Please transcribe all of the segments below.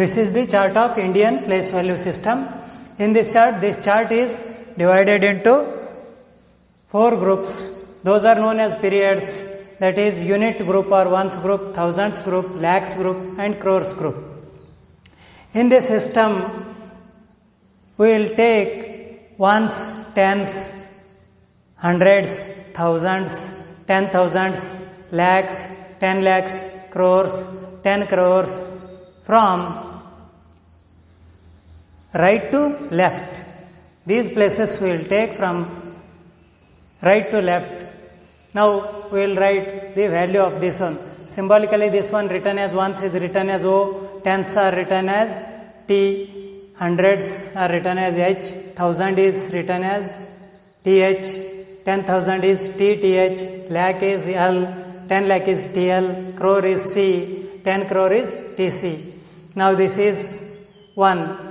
This is the chart of Indian place value system. In this chart is divided into 4 groups. Those are known as periods, that is unit group or ones group, thousands group, lakhs group and crores group. In this system, we will take ones, tens, hundreds, thousands, 10,000s, lakhs, 10 lakhs, crores, 10 crores from right to left. These places we will take from right to left. Now we will write the value of this one. Symbolically this one written as ones is written as O, tens are written as T, hundreds are written as H, thousand is written as TH, 10,000 is TTH, lakh is L, 10 lakh is TL, crore is C, 10 crore is TC. Now this is 1.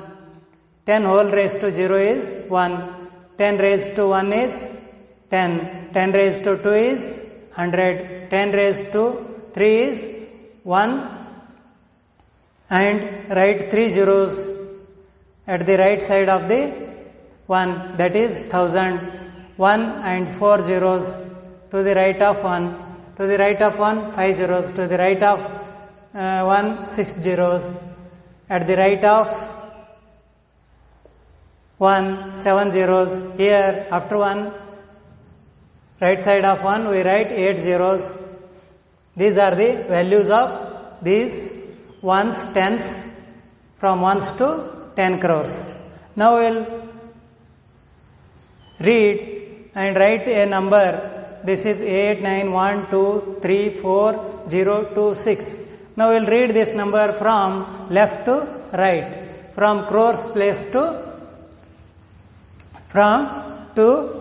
10 whole raised to 0 is 1. 10 raised to 1 is 10. 10 raised to 2 is 100. 10 raised to 3 is 1. And write 3 zeros at the right side of the 1. That is 1000. 1 and 4 zeros to the right of 1. To the right of 1, 5 zeros. To the right of 1, 6 zeros. At the right of 1, 7 zeros. Here, after 1, right side of 1, we write 8 zeros. These are the values of these ones, tens, from ones to 10 crores. Now we will read and write a number. This is 8, 9, 1, 2, 3, 4, 0, 2, 6. Now we will read this number from left to right, from crores place to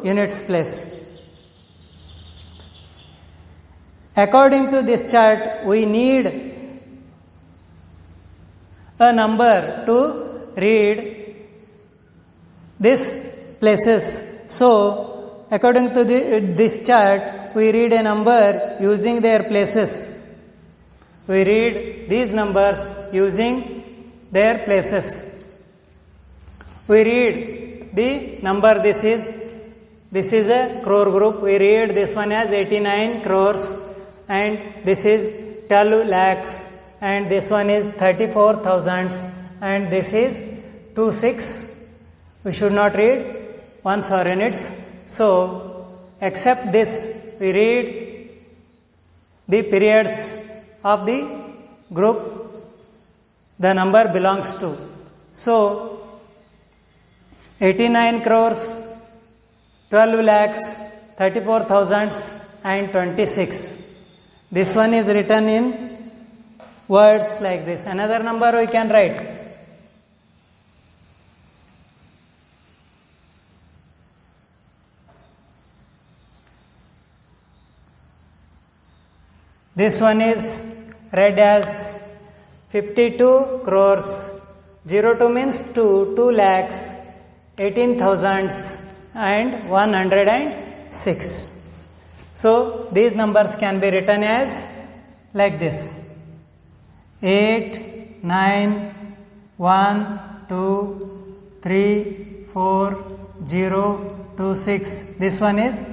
units place. According to this chart, we need a number to read these places. So, according to this chart, we read a number using their places. We read these numbers using their places. We read the number, this is a crore group. We read this one as 89 crores and this is 12 lakhs and this one is 34,000 and this is 26. We should not read ones or units. So, except this, we read the periods of the group the number belongs to. So, 89 crores, 12 lakhs, 34,000 and 26. This one is written in words like this. Another number we can write. This one is read as 52 crores. 02 means 2 lakhs, 18,000 and 106. So, these numbers can be written as like this. 8, 9, 1, 2, 3, 4, 0, 2, 6. This one is,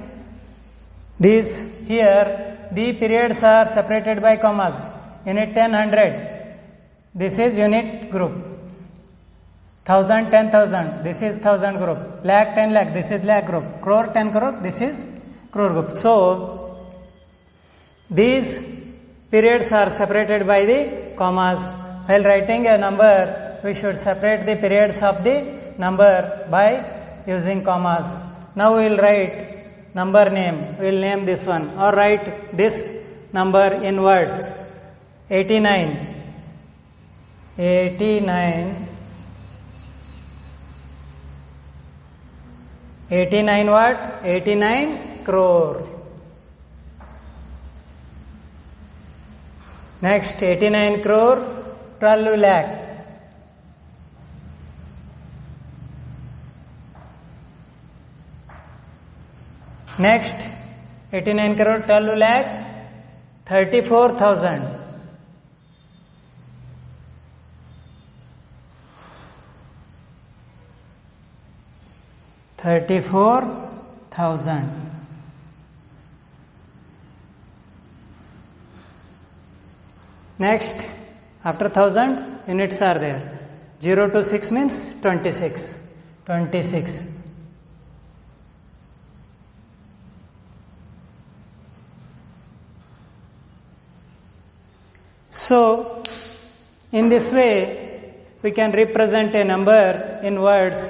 these here, the periods are separated by commas. Unit 10, 100. This is unit group. 1000, 10,000. This is 1000 group. Lakh, 10 lakh. This is lakh group. Crore, 10 crore. This is crore group. So, these periods are separated by the commas. While writing a number, we should separate the periods of the number by using commas. Now we will write number name. We will name this one or write this number in words. 89. 89. 89 what? 89 crore. Next, 89 crore, 12 lakh. Next, 89 crore, 12 lakh, 34,000. 34,000. Next, after 1000, units are there. 0 to 6 means 26. 26. So, in this way, we can represent a number in words.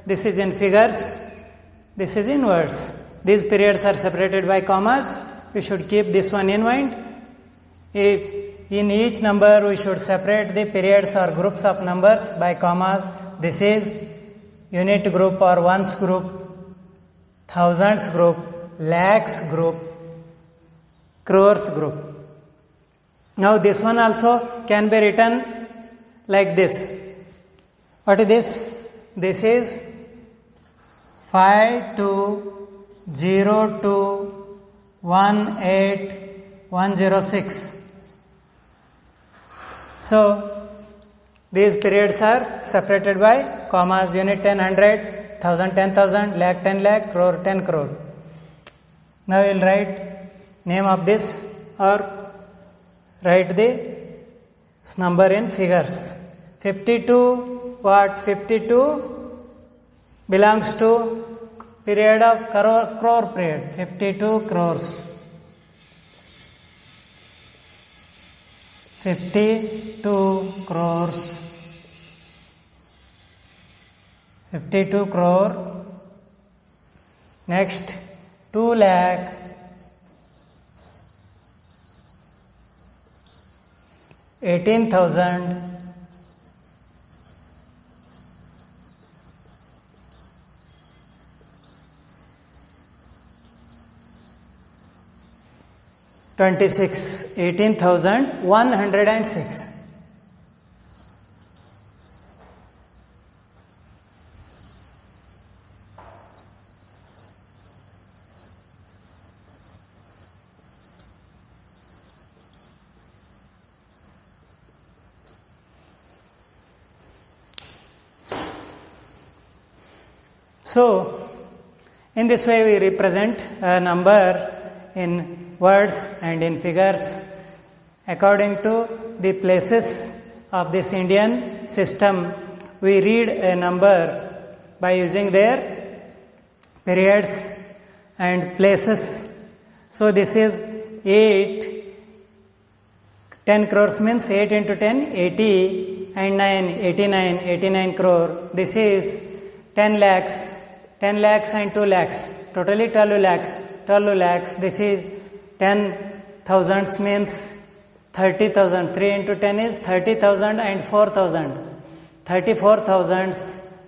This is in figures. This is in words. These periods are separated by commas. We should keep this one in mind. If in each number we should separate the periods or groups of numbers by commas. This is unit group or ones group, thousands group, lakhs group, crores group. Now this one also can be written like this. What is this? This is 520218,106. So these periods are separated by commas. Unit 10, 100, 1000, 10,000, lakh, 10 lakh, crore, 10 crore. Now we will write name of this or write the number in figures. 52, what? 52 belongs to period of crore period. 52 crores. 52 crores. 52 crore. Next, 2 lakh. 18,000. 26, 18,106. So, in this way we represent a number in words and in figures according to the places of this Indian system. We read a number by using their periods and places. So this is 8, 10 crores means 8 into 10, 80, and 9, 89, 89 crore. This is 10 lakhs and 2 lakhs, totally 12 lakhs. 12 lakhs, this is 10 thousands means 30,000. 3 into 10 is 30,000 and 4,000. 34,000.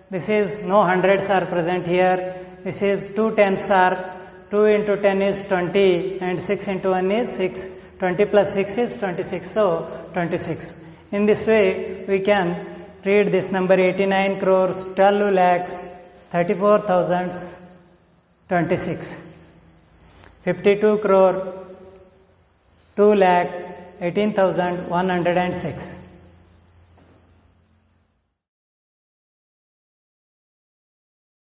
This is no hundreds are present here. This is 2 tens are 2 into 10 is 20 and 6 into 1 is 6. 20 plus 6 is 26. So 26. In this way we can read this number 89 crores, 12 lakhs, 34,000, 26. 52 crore, 2 lakh, 18,106.